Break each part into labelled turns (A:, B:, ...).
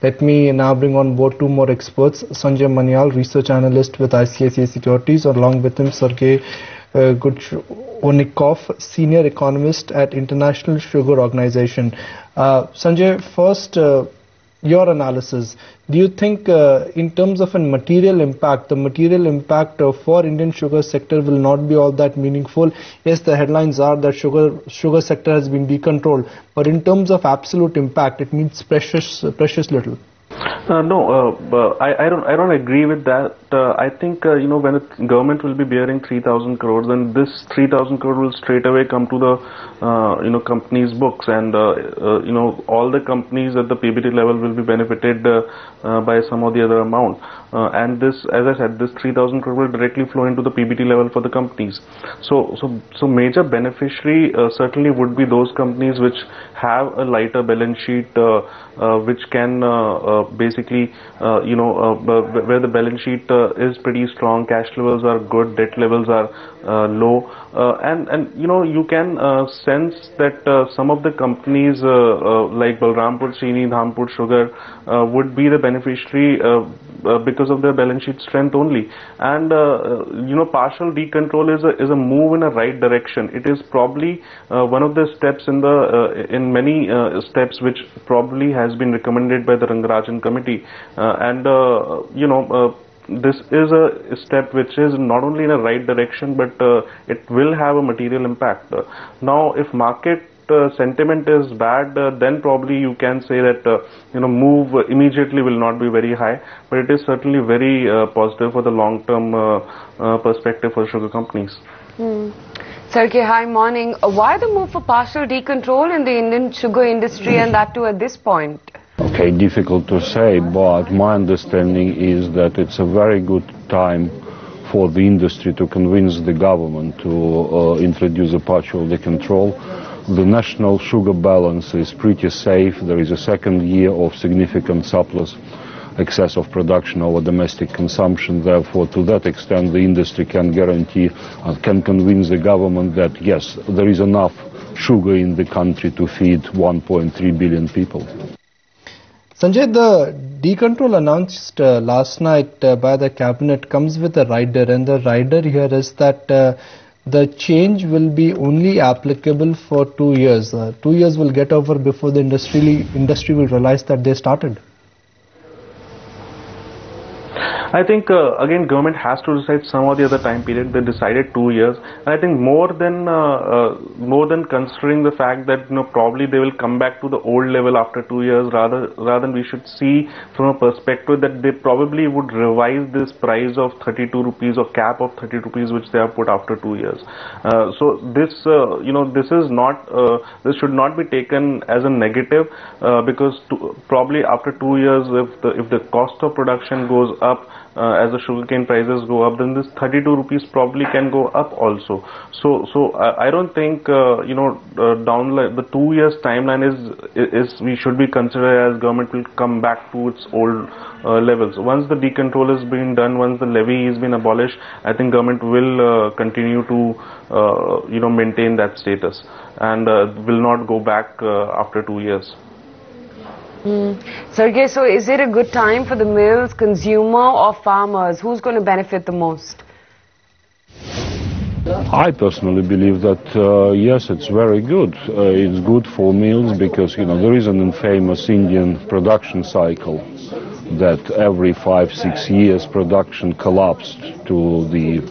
A: Let me now bring on board two more experts. Sanjay Manyal, research analyst with ICICI Securities, along with him Sergey Gudjonikov, senior economist at International Sugar Organization. Sanjay, first, your analysis. Do you think in terms of a material impact, the material impact for Indian sugar sector will not be all that meaningful? Yes, the headlines are that sugar sector has been decontrolled, but in terms of absolute impact, it means precious little.
B: No, I don't agree with that. I think when the government will be bearing 3,000 crores, then this 3,000 crore will straight away come to the company's books, and all the companies at the PBT level will be benefited by some or the other amount. And this, as I said, this 3,000 crore will directly flow into the PBT level for the companies. So major beneficiary certainly would be those companies which have a lighter balance sheet, which can basically, where the balance sheet is pretty strong, cash levels are good, debt levels are low, and you can sense that some of the companies like Balrampur Chini, Dhampur Sugar would be the beneficiary because of their balance sheet strength only. And partial decontrol is a move in a right direction. It is probably one of the steps in many steps which probably has been recommended by the Rangarajan committee, this is a step which is not only in a right direction, but it will have a material impact. Now, if market sentiment is bad, then probably you can say that move immediately will not be very high, but it is certainly very positive for the long-term perspective for sugar companies.
C: Sergey, hi, morning. Why the move for partial decontrol in the Indian sugar industry, and that too at this point?
D: Okay, difficult to say, but my understanding is that it's a very good time for the industry to convince the government to introduce a partial decontrol. The national sugar balance is pretty safe. There is a second year of significant surplus, excess of production over domestic consumption. Therefore, to that extent, the industry can guarantee and can convince the government that, yes, there is enough sugar in the country to feed 1.3 billion people.
A: Sanjay, the decontrol announced last night by the cabinet comes with a rider, and the rider here is that the change will be only applicable for 2 years. 2 years will get over before the industry will realize that they started.
B: I think again government has to decide some or the other time period. They decided 2 years, and I think more than considering the fact that probably they will come back to the old level after 2 years, rather than we should see from a perspective that they probably would revise this price of 32 rupees or cap of 30 rupees which they have put after 2 years. So this this is not this should not be taken as a negative, because probably after 2 years, if the cost of production goes up, as the sugarcane prices go up, then this 32 rupees probably can go up also. So I don't think down the 2 years timeline is we should be considered as government will come back to its old levels. Once the decontrol has been done, once the levy has been abolished, I think government will continue to maintain that status and will not go back after 2 years.
C: Sergey, so is it a good time for the mills, consumer or farmers? Who's going to benefit the most?
D: I personally believe that yes, it's very good. It's good for mills because there is an infamous Indian production cycle that every 5-6 years production collapsed to the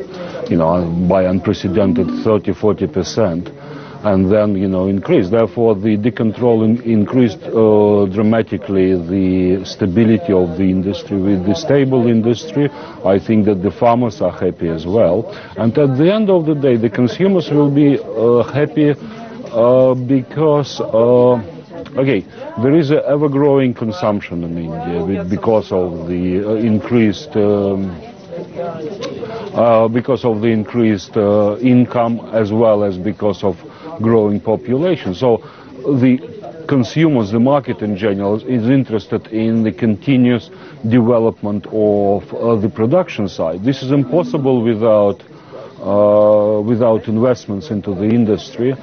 D: by unprecedented 30-40%. And then, increased. Therefore, the decontrol increased dramatically the stability of the industry. With the stable industry, I think that the farmers are happy as well. And at the end of the day, the consumers will be happy because, there is an ever-growing consumption in India because of the increased income, as well as because of growing population. So the consumers, the market in general, is interested in the continuous development of the production side. This is impossible without without investments into the industry.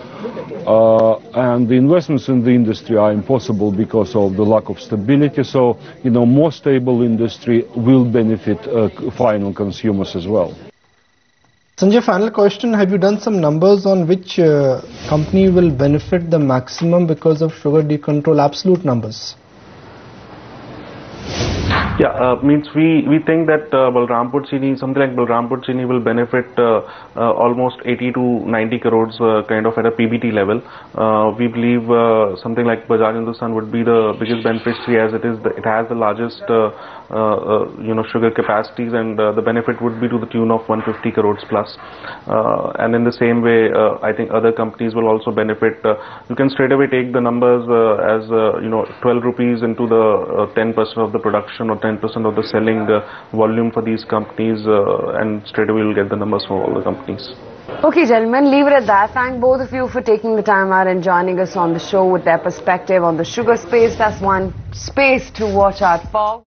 D: And the investments in the industry are impossible because of the lack of stability. So, more stable industry will benefit final consumers as well.
A: Sanjay, final question. Have you done some numbers on which company will benefit the maximum because of sugar decontrol, absolute numbers?
B: Yeah, means we think that Balrampur Chini, something like Balrampur Chini will benefit almost 80 to 90 crores kind of at a PBT level. We believe something like Bajaj Hindustan would be the biggest beneficiary, as it has the largest sugar capacities, and the benefit would be to the tune of 150 crores plus. And in the same way, I think other companies will also benefit. You can straight away take the numbers as 12 rupees into the 10% of the production or 10% of the selling volume for these companies, and straight away you'll get the numbers for all the companies.
C: Okay, gentlemen, leave it at that. Thank both of you for taking the time out and joining us on the show with their perspective on the sugar space. That's one space to watch out for.